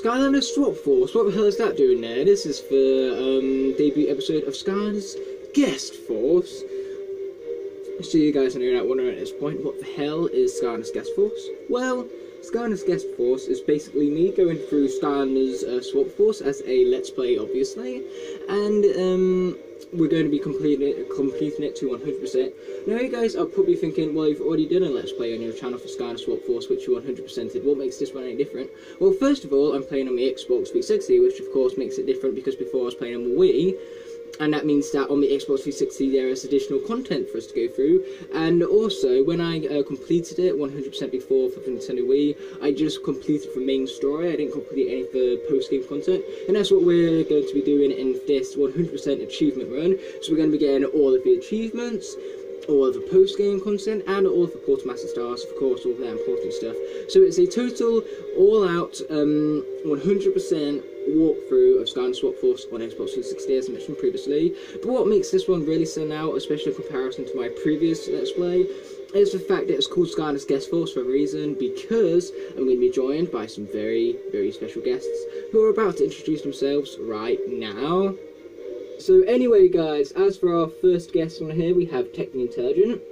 Skylanders Swap Force, what the hell is that doing there? This is the debut episode of Skylanders Guest Force. So you guys are not wondering at this point, what the hell is Skylanders Guest Force? Well, Skylanders Guest Force is basically me going through Skylanders Swap Force as a Let's Play, obviously, and we're going to be completing it to 100%. Now you guys are probably thinking, well, you've already done a Let's Play on your channel for Skylanders Swap Force, which you 100%ed. What makes this one any different? Well, first of all, I'm playing on the Xbox 360, which of course makes it different because before I was playing on the Wii. And that means that on the Xbox 360 there is additional content for us to go through. And also, when I completed it 100% before for the Nintendo Wii, I just completed the main story. I didn't complete any of the post-game content. And that's what we're going to be doing in this 100% achievement run. So we're going to be getting all of the achievements, all of the post-game content, and all of the Quartermaster stars, of course, all of that important stuff. So it's a total, all-out, 100% walkthrough of Skylanders Swap Force on Xbox 360, as I mentioned previously. But what makes this one really stand out, especially in comparison to my previous Let's Play, is the fact that it's called Skylanders Guest Force for a reason, because I'm going to be joined by some very, very special guests who are about to introduce themselves right now. So anyway, guys, as for our first guest on here, we have Technically Intelligent.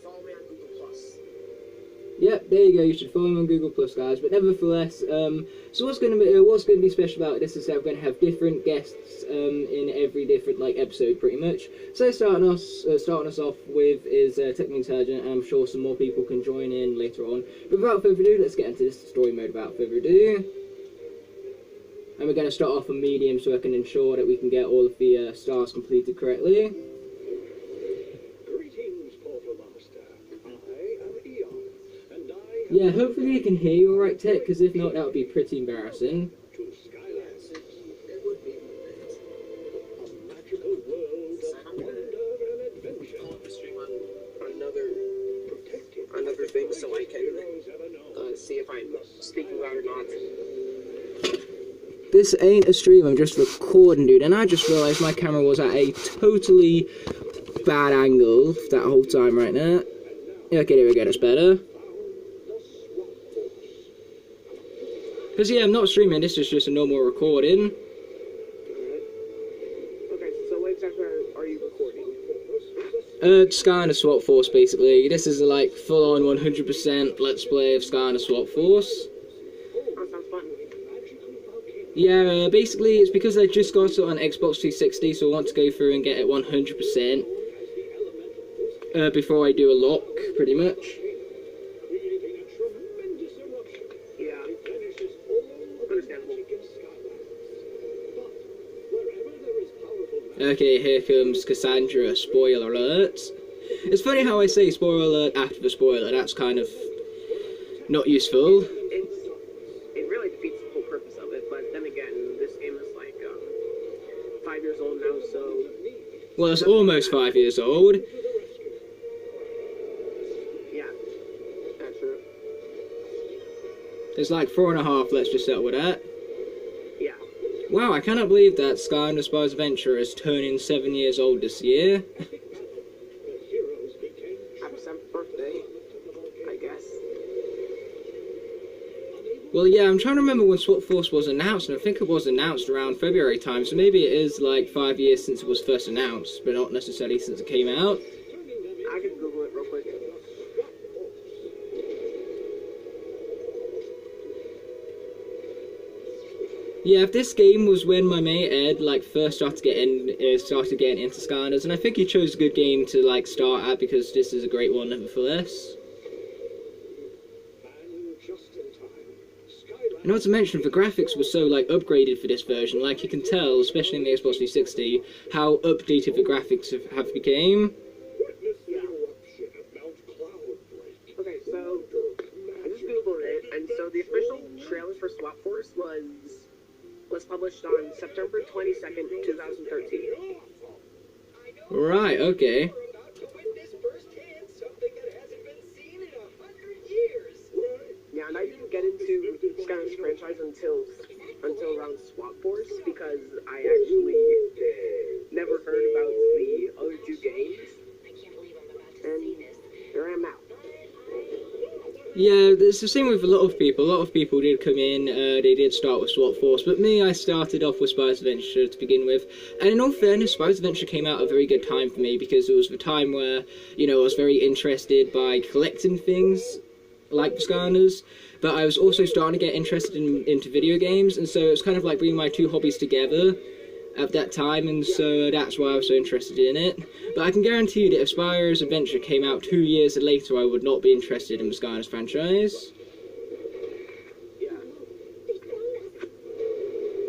Follow me on Google Plus. Yep, there you go. You should follow him on Google Plus, guys. But nevertheless, so what's going to be special about this is that we're going to have different guests in every different episode, pretty much. So starting us off with is Technically Intelligent, and I'm sure some more people can join in later on. But without further ado, let's get into this story mode. Without further ado. And we're going to start off on medium so I can ensure that we can get all of the stars completed correctly. Greetings, Quartermaster. I am Eon, and I Yeah, hopefully you can hear you alright, Tech, because if not, that would be pretty embarrassing. to Skylanders. It would be a magical world of wonder and adventure. Another thing, so I can see if I'm speaking loud or not. This ain't a stream, I'm just recording, dude, and I just realised my camera was at a totally bad angle that whole time right now. Okay, there we go, that's better. Because, yeah, I'm not streaming, this is just a normal recording. Okay, so what exactly are you recording? Skylanders Swap Force, basically. This is a, full-on 100% Let's Play of Skylanders Swap Force. Oh, sounds fun. Yeah, basically it's because I just got it on Xbox 360, so I want to go through and get it 100% before I do a lock, pretty much. Yeah, understandable. Okay, here comes Cassandra, spoiler alert. It's funny how I say spoiler alert after the spoiler, that's kind of not useful. It really defeats the whole purpose of it, but then again, this game is 5 years old now, so... Well, it's almost 5 years old. Yeah, that's true. It's 4.5, let's just settle with that. Yeah. Wow, I cannot believe that Skylanders Spy's Adventure is turning 7 years old this year. Happy 7th birthday, I guess. Well, yeah, I'm trying to remember when Swap Force was announced, and I think it was announced around February time, so maybe it is 5 years since it was first announced, but not necessarily since it came out. I can Google it real quick. Yeah, if this game was when my mate Ed first started getting into Skylanders, and I think he chose a good game to start at because this is a great one nevertheless. And not to mention, the graphics were so upgraded for this version. You can tell, especially in the Xbox 360, how updated the graphics have became. Okay, so I just Googled it, and so the official trailer for Swap Force was published on September 22nd, 2013. Right, okay. Yeah, and I didn't get into Skylanders franchise until around Swap Force because I actually never heard about the other two games, and here I am now. Yeah, it's the same with a lot of people. A lot of people did come in, they did start with Swap Force, but me, I started off with Spyro's Adventure to begin with. And in all fairness, Spyro's Adventure came out at a very good time for me, because it was the time where, you know, I was very interested by collecting things, like the Skylanders, but I was also starting to get interested into video games, and so it was kind of like bringing my two hobbies together at that time, and so that's why I was so interested in it. But I can guarantee you that if Spyro's Adventure came out 2 years later, I would not be interested in the Skylanders franchise. Yeah.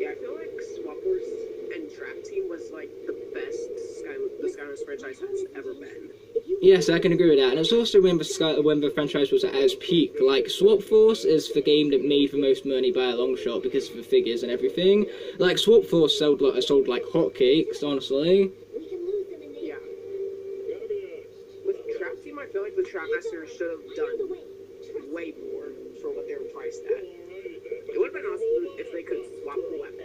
Yeah, I feel like Swap Force and Trap Team was like the best the Skylanders franchise has ever been. Yes, I can agree with that, and it's also when the franchise was at its peak. Like, Swap Force is the game that made the most money by a long shot because of the figures and everything. Like, Swap Force sold like hotcakes, honestly. Yeah. With Trap Team, I feel like the Trap Masters should have done way more for what they were priced at. It would have been awesome if they could swap the weapons.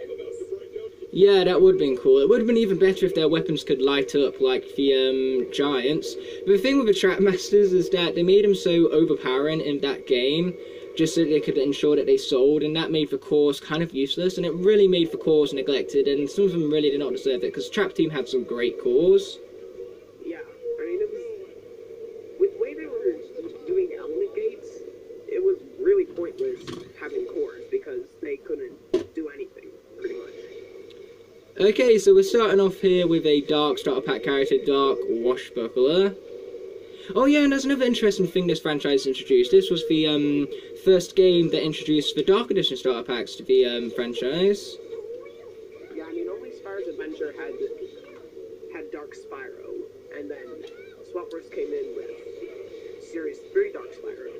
Yeah, that would have been cool. It would have been even better if their weapons could light up like the giants. But the thing with the Trap Masters is that they made them so overpowering in that game, just so they could ensure that they sold, and that made the cores kind of useless, and it really made the cores neglected, and some of them really did not deserve it, because Trap Team had some great cores. Yeah, I mean, it was... With the way they were doing element gates, it was really pointless having cores, because they couldn't do anything, pretty much. Okay, so we're starting off here with a Dark starter pack character, Dark Washbuckler. Oh yeah, and there's another interesting thing this franchise introduced. This was the first game that introduced the Dark Edition starter packs to the franchise. Yeah, I mean, only Spyro's Adventure had Dark Spyro, and then Swap Force came in with Series 3 Dark Spyro.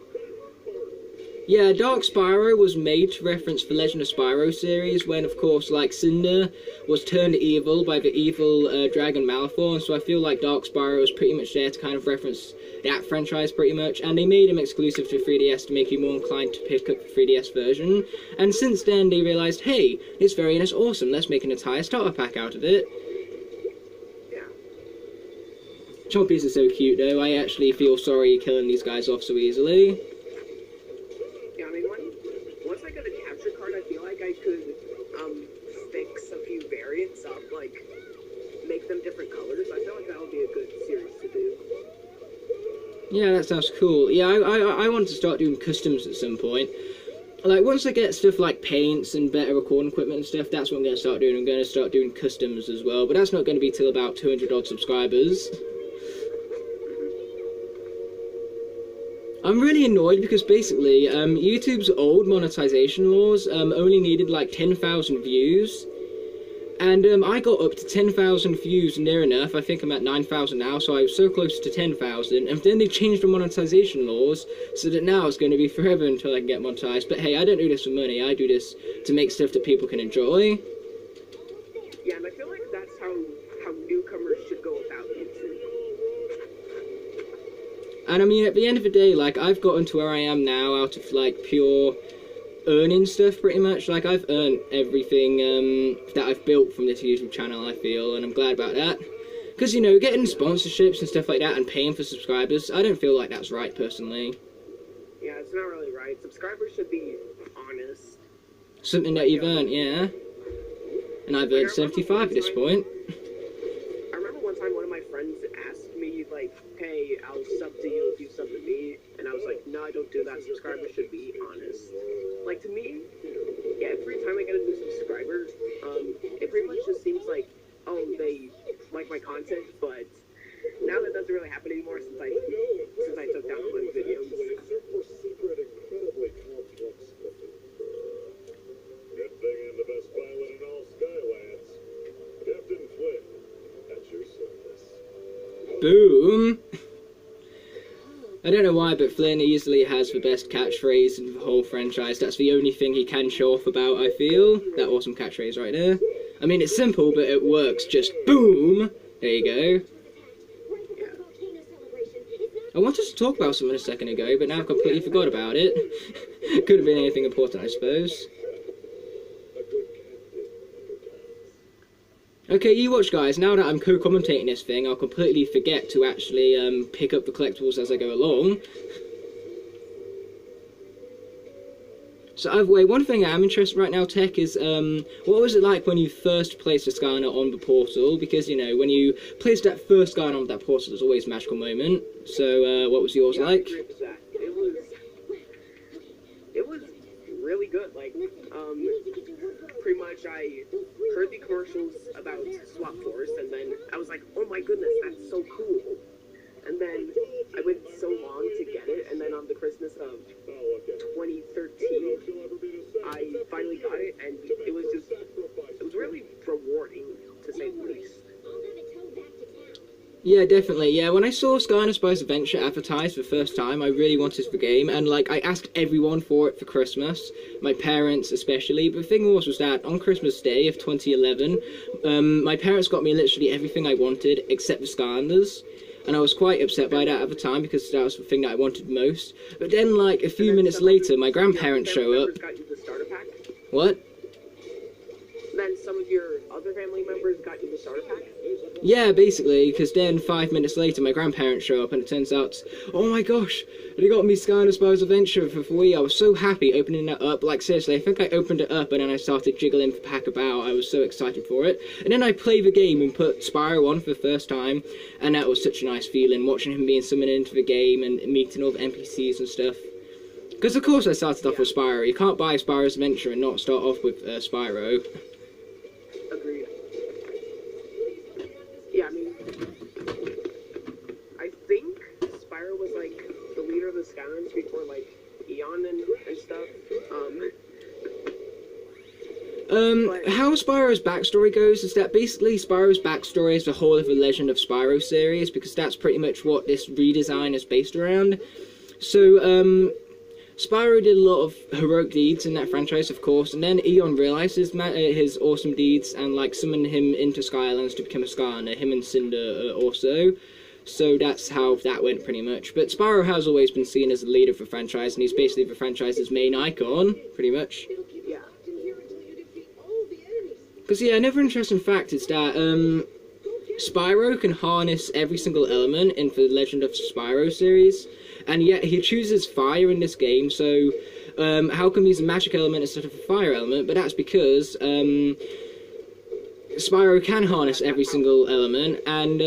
Yeah, Dark Spyro was made to reference the Legend of Spyro series, when, of course, like, Cinder was turned evil by the evil dragon Malfoy, and so I feel like Dark Spyro was pretty much there to kind of reference that franchise pretty much, and they made him exclusive to 3DS to make you more inclined to pick up the 3DS version, and since then they realized, hey, this variant is awesome, let's make an entire starter pack out of it. Yeah. Chompies are so cute, though. I actually feel sorry killing these guys off so easily. Yeah, I mean, once I got a capture card, I feel like I could fix a few variants up, like make them different colors. I feel like that would be a good series to do. Yeah, that sounds cool. Yeah, I want to start doing customs at some point. Like, once I get stuff like paints and better recording equipment and stuff, that's what I'm going to start doing. I'm going to start doing customs as well, but that's not going to be till about 200 odd subscribers. I'm really annoyed because basically, YouTube's old monetization laws only needed like 10,000 views, and I got up to 10,000 views near enough. I think I'm at 9,000 now, so I was so close to 10,000, and then they changed the monetization laws so that now it's going to be forever until I can get monetized. But hey, I don't do this for money, I do this to make stuff that people can enjoy. Yeah, and I feel like that's how newcomers should go about YouTube. And I mean, at the end of the day, like, I've gotten to where I am now out of, like, pure earning stuff, pretty much. Like, I've earned everything that I've built from this YouTube channel, I feel, and I'm glad about that. Because, you know, getting sponsorships and stuff like that and paying for subscribers, I don't feel like that's right, personally. Yeah, it's not really right. Subscribers should be honest. Something that you've earned, yeah. And I've earned 75 at this point. I remember one time one of my friends asked me, like, hey, I'll sub to you if you sub to me, and I was like, no, I don't do that. Subscribers should be honest. Like, to me, yeah, every time I get a new subscriber, it pretty much just seems like, oh, they like my content, but now that doesn't really happen anymore since I took down all my videos. Good thing I'm the best pilot in all Skylands. Captain Flynn, at your service. Boom! I don't know why, but Flynn easily has the best catchphrase in the whole franchise. That's the only thing he can show off about, I feel. That awesome catchphrase right there. I mean, it's simple, but it works. Just boom! There you go. I wanted to talk about something a second ago, but now I've completely forgot about it. Could have been anything important, I suppose. Okay, you watch, guys. Now that I'm co-commentating this thing, I'll completely forget to actually pick up the collectibles as I go along. So either way, one thing I'm interested right now, Tech, is what was it like when you first placed a Skylander on the portal? Because, you know, when you placed that first Skylander on that portal, there's always a magical moment. So what was yours like? I agree with that. It was really good. Like, pretty much I heard the commercials about Swap Force, and then I was like, oh my goodness, that's so cool. And then I waited so long to get it, and then on the Christmas of 2013, I finally got it, and it was really rewarding, to say the least. Yeah, definitely. Yeah, when I saw Skylanders Spyro's Adventure advertised for the first time, I really wanted the game, and like I asked everyone for it for Christmas, my parents especially. But the thing was that on Christmas Day of 2011, my parents got me literally everything I wanted except the Skylanders. And I was quite upset by that at the time because that was the thing that I wanted most. But then, like, a few minutes later, my grandparents show up. Got you the starter pack? What? Then some of your other family members got you the starter pack? Yeah, basically, because then 5 minutes later, my grandparents show up, and it turns out, oh my gosh, they got me Skylanders Spyro's Adventure for Wii. I was so happy opening that up. Like, seriously, I think I opened it up, and then I started jiggling the pack about. I was so excited for it. And then I played the game and put Spyro on for the first time, and that was such a nice feeling, watching him being summoned into the game and meeting all the NPCs and stuff. Because, of course, I started off with Spyro. You can't buy Spyro's Adventure and not start off with Spyro. Agreed. Yeah, I mean, I think Spyro was like the leader of the Skylanders before like Eon and stuff. How Spyro's backstory goes is that basically Spyro's backstory is the whole of the Legend of Spyro series, because that's pretty much what this redesign is based around. So, Spyro did a lot of heroic deeds in that franchise, of course, and then Eon realized his awesome deeds and, like, summoned him into Skylands to become a Skylander, him and Cinder also. So that's how that went, pretty much. But Spyro has always been seen as the leader of the franchise, and he's basically the franchise's main icon, pretty much. Yeah. Because, yeah, another interesting fact is that, Spyro can harness every single element in the Legend of Spyro series, and yet he chooses fire in this game, so how come he's a magic element instead of a fire element? But that's because Spyro can harness every single element, and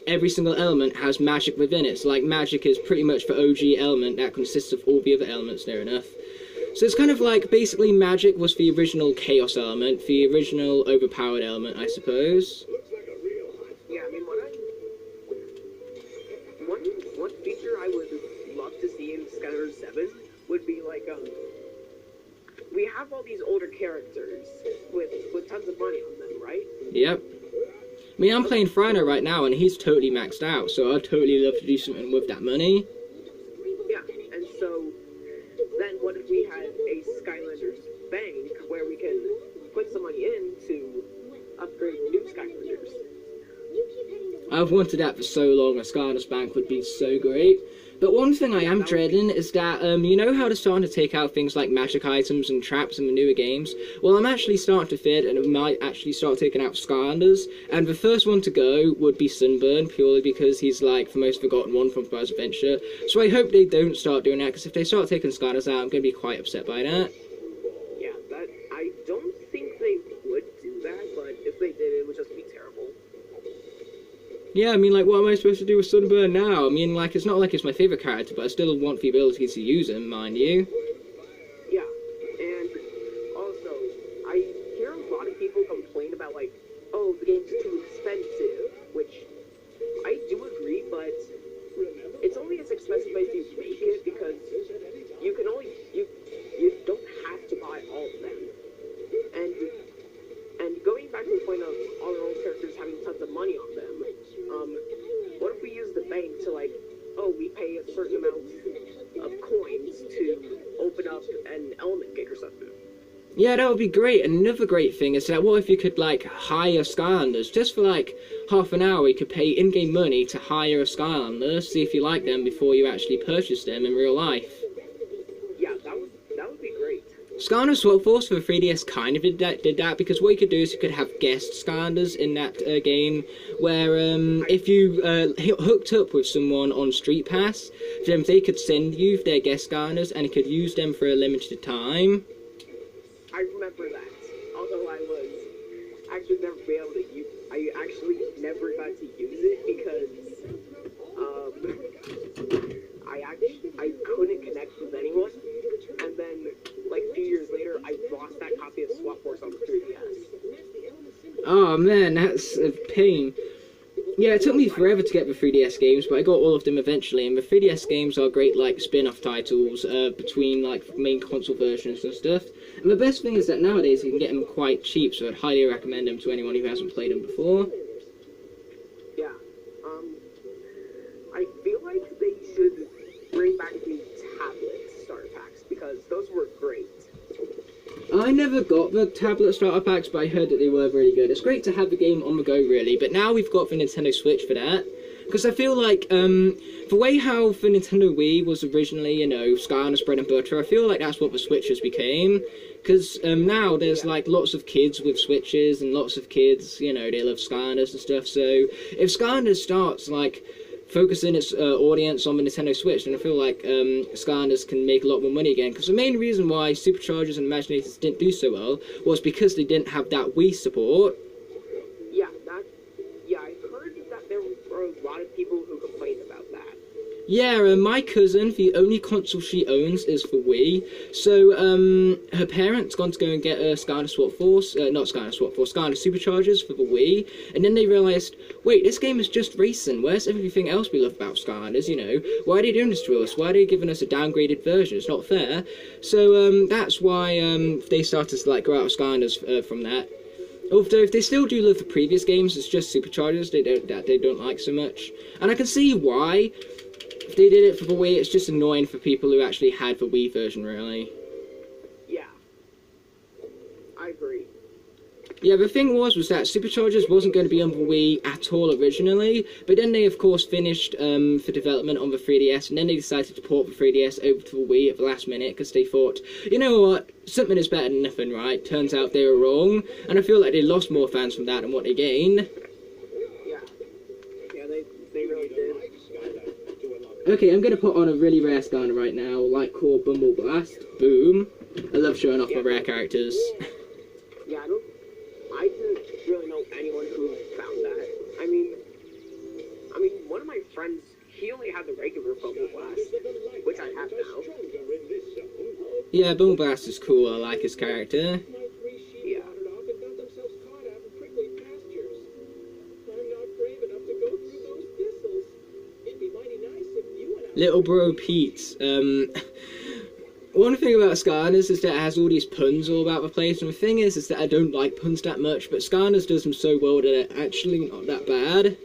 every single element has magic within it. So, like, magic is pretty much the OG element that consists of all the other elements near enough. So it's kind of like, basically magic was the original chaos element, the original overpowered element, I suppose. Yeah, I mean, one feature I would love to see in Skylanders 7 would be like, we have all these older characters with tons of money on them, right? Yep. I mean, I'm playing Frino right now, and he's totally maxed out, so I'd totally love to do something with that money. Yeah, and so then what if we had a Skylanders bank where we can put some money in to upgrade new Skylanders? I've wanted that for so long. A Skylanders Bank would be so great. But one thing I am dreading is that, you know how they're starting to take out things like magic items and traps in the newer games? Well, I'm actually starting to fear that it might actually start taking out Skylanders, and the first one to go would be Sunburn, purely because he's, like, the most forgotten one from Spyro's Adventure. So I hope they don't start doing that, because if they start taking Skylanders out, I'm going to be quite upset by that. Yeah, I don't think they would do that, but if they did, it would just be terrible. Yeah, I mean, like, what am I supposed to do with Sunburn now? I mean, like, it's not like it's my favourite character, but I still want the ability to use him, mind you. Yeah, and also, I hear a lot of people complain about, like, oh, the game's too expensive, which I do agree, but it's only as expensive as you make it, because you can only, you don't have to buy all of them. And going back to the point of all our old characters having tons of money on them, what if we use the bank to, like, oh, we pay a certain amount of coins to open up an element gate or something? Yeah, that would be great. And another great thing is that what if you could, like, hire Skylanders? Just for, like, half an hour, you could pay in-game money to hire a Skylander, see if you like them before you actually purchase them in real life. Yeah, that would be great. Skylanders Swap Force for the 3DS kind of did that because what you could do is you could have guest Skylanders in that game, where if you hooked up with someone on Street Pass, then they could send you their guest Skylanders and you could use them for a limited time. I remember that. Although I was actually never be able to use, I actually never got to use it because I couldn't connect with anyone, and then like a few years later I lost that copy of Swap Force on the 3DS. Oh man, that's a pain. Yeah, it took me forever to get the 3DS games, but I got all of them eventually, and the 3DS games are great, like, spin-off titles between, like, main console versions and stuff. And the best thing is that nowadays you can get them quite cheap, so I'd highly recommend them to anyone who hasn't played them before. Yeah, I feel like they should bring back the tablet starter packs, because those were great. I never got the tablet starter packs, but I heard that they were really good. It's great to have the game on the go, really, but now we've got the Nintendo Switch for that. Because I feel like, the way how the Nintendo Wii was originally, you know, Skylanders bread and butter, I feel like that's what the Switches became. Because now there's, like, lots of kids with Switches, and lots of kids, you know, they love Skylanders and stuff, so if Skylanders starts, like, focusing its audience on the Nintendo Switch, and I feel like Skylanders can make a lot more money again. Because the main reason why Superchargers and Imaginators didn't do so well was because they didn't have that Wii support. Yeah, I heard that there were a lot of people who complained about that. Yeah, my cousin, the only console she owns is for Wii, so her parents gone to go and get a Skylanders Swap Force, not Skylanders Swap Force, Skylanders Superchargers for the Wii, and then they realised, wait, this game is just racing, where's everything else we love about Skylanders, you know? Why are they doing this to us? Why are they giving us a downgraded version? It's not fair. So that's why they started to, like, go out of Skylanders from that. Although if they still do love the previous games, it's just Superchargers they don't like so much. And I can see why. If they did it for the Wii, it's just annoying for people who actually had the Wii version, really. Yeah, I agree. Yeah, the thing was that Superchargers wasn't going to be on the Wii at all originally, but then they, of course, finished for development on the 3DS, and then they decided to port the 3DS over to the Wii at the last minute, because they thought, you know what, something is better than nothing, right? Turns out they were wrong, and I feel like they lost more fans from that than what they gained. Yeah, they really did. Okay, I'm going to put on a really rare Skylander right now, like called Bumble Blast. Boom. I love showing off my rare characters. Yeah, I didn't really know anyone who found that. I mean, one of my friends, he only had the regular Bumble Blast, which I have now. Yeah, Bumble Blast is cool, I like his character. Yeah. Little Bro Pete. One thing about Skylanders is that it has all these puns all about the place, and the thing is that I don't like puns that much, but Skylanders does them so well that they're actually not that bad.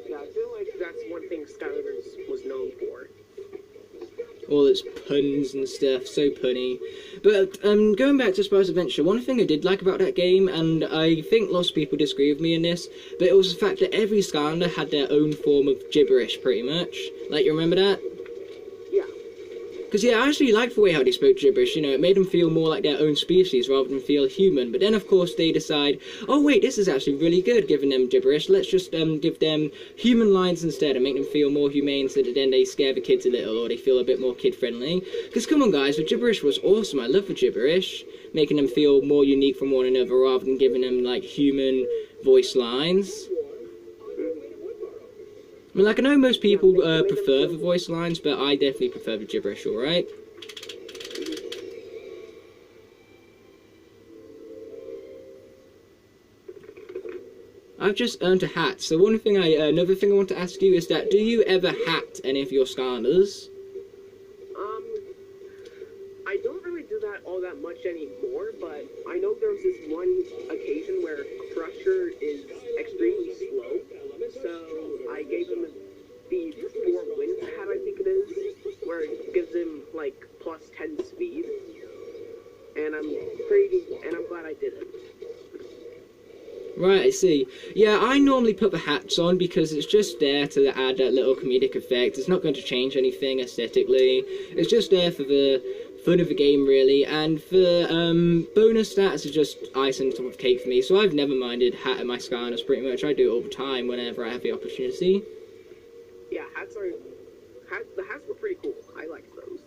Yeah, I feel like that's one thing Skylanders was known for. All its puns and stuff, so punny. But going back to Spyro's Adventure, one thing I did like about that game, and I think lots of people disagree with me in this, but it was the fact that every Skylander had their own form of gibberish, pretty much. Like, you remember that? Yeah. Because, yeah, I actually liked the way how they spoke gibberish, you know, it made them feel more like their own species rather than feel human. But then, of course, they decide, oh, wait, this is actually really good, giving them gibberish. Let's just give them human lines instead and make them feel more humane so that then they scare the kids a little or they feel a bit more kid-friendly. Because, come on, guys, the gibberish was awesome. I love the gibberish. Making them feel more unique from one another rather than giving them, like, human voice lines. I mean, like, I know most people prefer the voice lines, but I definitely prefer the gibberish, alright? I've just earned a hat, so another thing I want to ask you is that, do you ever hat any of your Skylanders? I don't really do that all that much anymore, but I know there was this one occasion where Crusher is extremely slow, so I gave him the 4 Winds hat, I think it is, where it gives him, like, plus 10 speed, and I'm glad I did it. Right, I see. Yeah, I normally put the hats on because it's just there to add that little comedic effect. It's not going to change anything aesthetically. It's just there for the fun of the game, really. And for bonus stats, are just icing on top of cake for me. So I've never minded hatting my Skylanders pretty much. I do it all the time whenever I have the opportunity. Yeah, the hats were pretty cool. I liked those.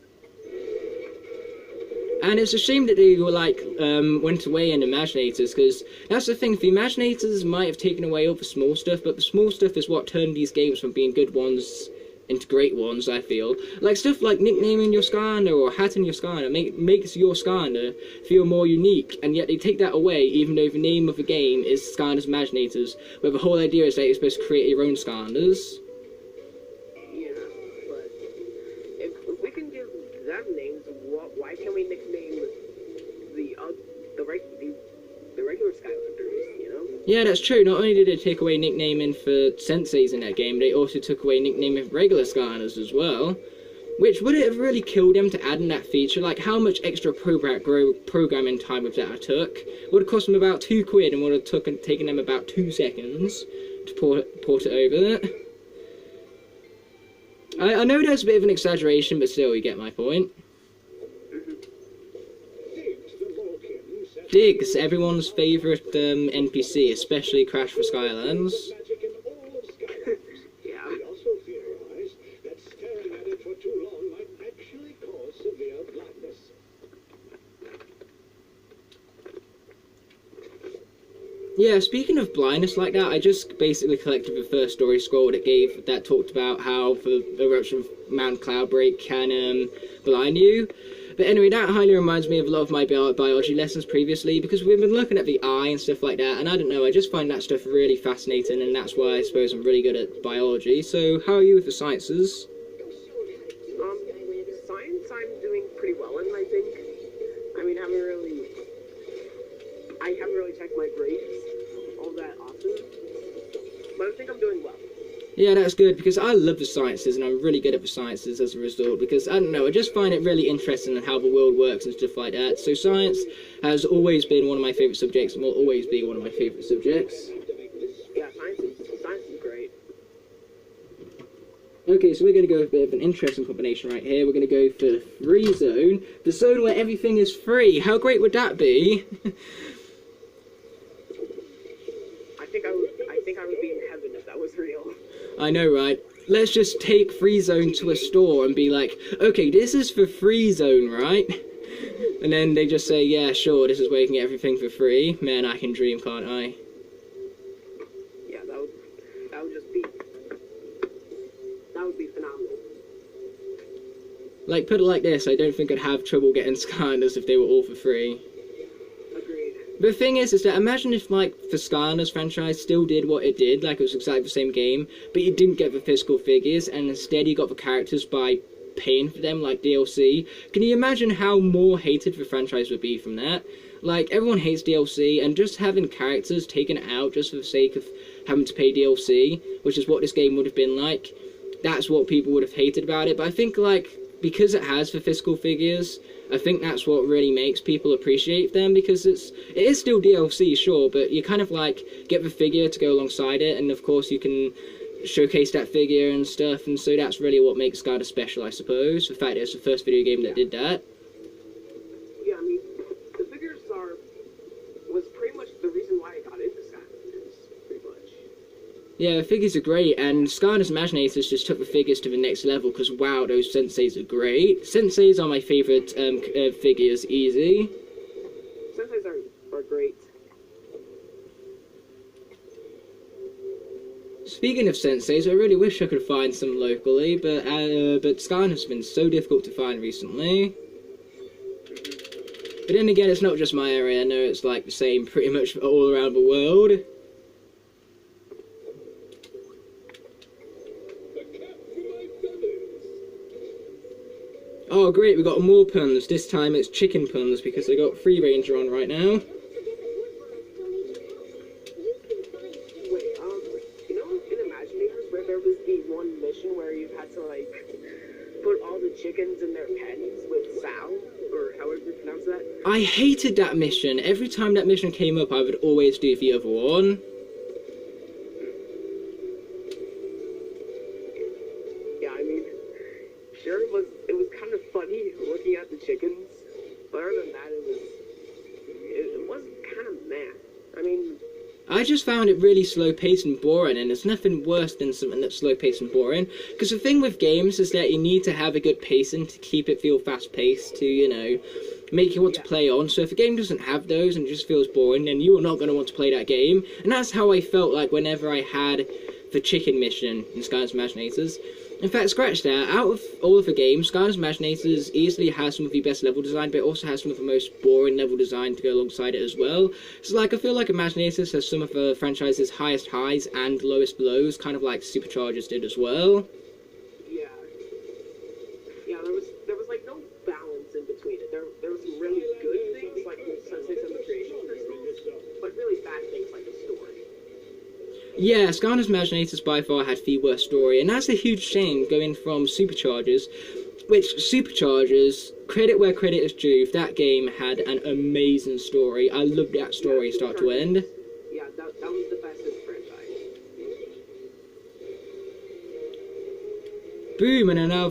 And it's a shame that they were like went away in Imaginators, because that's the thing. The Imaginators might have taken away all the small stuff, but the small stuff is what turned these games from being good ones into great ones, I feel. Like stuff like nicknaming your Skylander or hatting your Skylander makes your Skylander feel more unique, and yet they take that away even though the name of the game is Skylanders Imaginators, where the whole idea is that you're supposed to create your own Skylanders. Yeah, but if we can give them names, why can't we nickname the regular Skylanders, you know? Yeah, that's true. Not only did they take away nicknaming for Senseis in that game, they also took away nicknaming for regular Skylanders as well. Which, would it have really killed them to add in that feature? Like, how much extra programming time would that have took? Would have cost them about £2 and would have taken them about 2 seconds to port it over. I know there's a bit of an exaggeration, but still, you get my point. Diggs, everyone's favourite NPC, especially Crash for Skylands. Yeah. We also theorized that staring at it for too long might actually cause severe blindness. Yeah, speaking of blindness like that, I just basically collected the first story scroll that talked about how the eruption of Mount Cloudbreak can blind you. But anyway, that highly reminds me of a lot of my biology lessons previously, because we've been looking at the eye and stuff like that, and I don't know, I just find that stuff really fascinating, and that's why I suppose I'm really good at biology. So, how are you with the sciences? Science I'm doing pretty well in, I think. I mean, I haven't really checked my grades all that often, but I think I'm doing well. Yeah, that's good, because I love the sciences, and I'm really good at the sciences as a result, because, I don't know, I just find it really interesting in how the world works and stuff like that. So science has always been one of my favourite subjects, and will always be one of my favourite subjects. Yeah, science is great. Okay, so we're going to go with a bit of an interesting combination right here. We're going to go for free zone, the zone where everything is free. How great would that be? I think I would be in heaven if that was real. I know, right? Let's just take free zone to a store and be like, okay, this is for free zone, right? And then they just say, yeah, sure, this is where you can get everything for free. Man, I can dream, can't I? Yeah, that would be phenomenal. Like, put it like this, I don't think I'd have trouble getting Skylanders if they were all for free. Agreed. The thing is that imagine if, like, the Skylanders franchise still did what it did, like it was exactly the same game, but you didn't get the physical figures, and instead you got the characters by paying for them, like DLC. Can you imagine how more hated the franchise would be from that? Like, everyone hates DLC, and just having characters taken out just for the sake of having to pay DLC, which is what this game would have been like, that's what people would have hated about it. But I think, like, because it has the physical figures, I think that's what really makes people appreciate them, because it is still DLC, sure, but you kind of, like, get the figure to go alongside it, and of course you can showcase that figure and stuff, and so that's really what makes Skylanders special, I suppose, the fact that it's the first video game that did that. Yeah, I mean, the figures was pretty much the reason why I got into Skylanders, pretty much. Yeah, the figures are great, and Skylanders Imaginators just took the figures to the next level, because wow, those Senseis are great. Senseis are my favourite figures, easy. Senseis are great. Speaking of Senseis, I really wish I could find some locally, but Skylanders has been so difficult to find recently. But then again, it's not just my area, I know it's like the same pretty much all around the world. Oh great, we got more puns. This time it's chicken puns because they got Free Ranger on right now. Wait, you know in Imaginators where there was the one mission where you had to like put all the chickens in their pens with Sal, or however you pronounce that? I hated that mission. Every time that mission came up, I would always do the other one. Yeah, I mean, sure, it was kind of funny looking at the chickens, but other than that, it was kind of meh. I mean, I just found it really slow-paced and boring, and there's nothing worse than something that's slow-paced and boring. Because the thing with games is that you need to have a good pacing to keep it feel fast-paced, to, you know, make you want to play on. So if a game doesn't have those and it just feels boring, then you are not going to want to play that game. And that's how I felt like whenever I had the chicken mission in Skylanders Imaginators. In fact, scratch that, out of all of the games, Skylanders Imaginators easily has some of the best level design, but it also has some of the most boring level design to go alongside it as well. So, like, I feel like Imaginators has some of the franchise's highest highs and lowest lows, kind of like Superchargers did as well. yeah, there was like no balance in between it. There were some really good things like the Sunset and the Creation Crystals, but really bad things like the story. Yeah, Skylanders Imaginators by far had the worst story, and that's a huge shame going from Superchargers, which Superchargers, credit where credit is due, that game had an amazing story. I loved that story start to end. Yeah, that was the best in the franchise. Boom, and now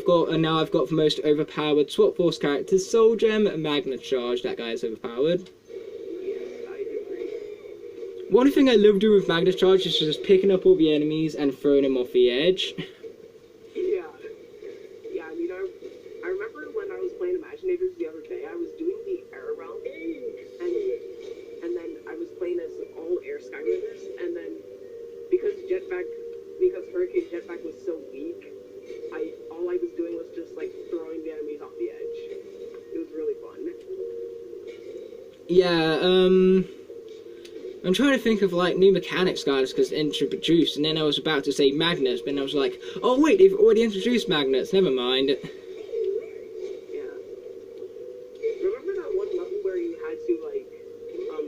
I've got the most overpowered Swap Force characters, Soul Gem and Magna Charge. That guy is overpowered. One thing I love doing with Magna Charge is just picking up all the enemies and throwing them off the edge. Yeah, I mean, I remember when I was playing Imaginators the other day, I was doing the air realm, and then I was playing as all air Skylanders, and then because Hurricane Jetpack was so weak, all I was doing was just like throwing the enemies off the edge. It was really fun. Yeah, I'm trying to think of, like, new mechanics guys because introduced, and then I was about to say magnets, but then I was like, oh wait, they've already introduced magnets, never mind. Yeah. Remember that one level where you had to, like,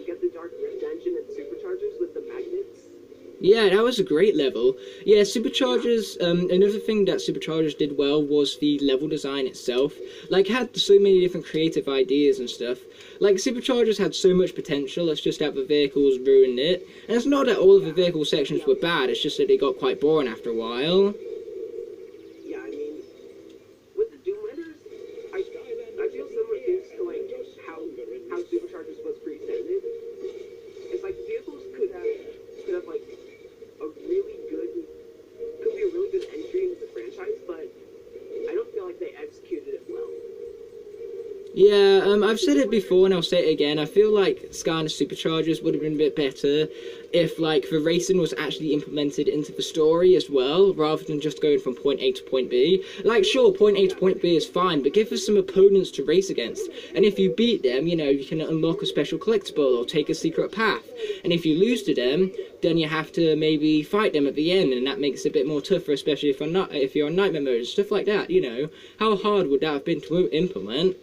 get the Dark Rift engine and Superchargers with the magnets? Yeah, that was a great level. Yeah, Superchargers, another thing that Superchargers did well was the level design itself. Like, had so many different creative ideas and stuff. Like, Superchargers had so much potential, it's just that the vehicles ruined it. And it's not that all of the vehicle sections were bad, it's just that they got quite boring after a while. Yeah, I mean, with the Doomlanders, I feel similar things to, like, how Superchargers was presented. It's like, vehicles could have like, could be a really good entry into the franchise, but I don't feel like they executed it well. Yeah, I've said it before and I'll say it again. I feel like Skylanders Superchargers would have been a bit better if, like, the racing was actually implemented into the story as well, rather than just going from point A to point B. Like, sure, point A to point B is fine, but give us some opponents to race against. And if you beat them, you know, you can unlock a special collectible or take a secret path. And if you lose to them, then you have to maybe fight them at the end, and that makes it a bit more tougher, especially if you're on Nightmare mode and stuff like that, you know. How hard would that have been to implement?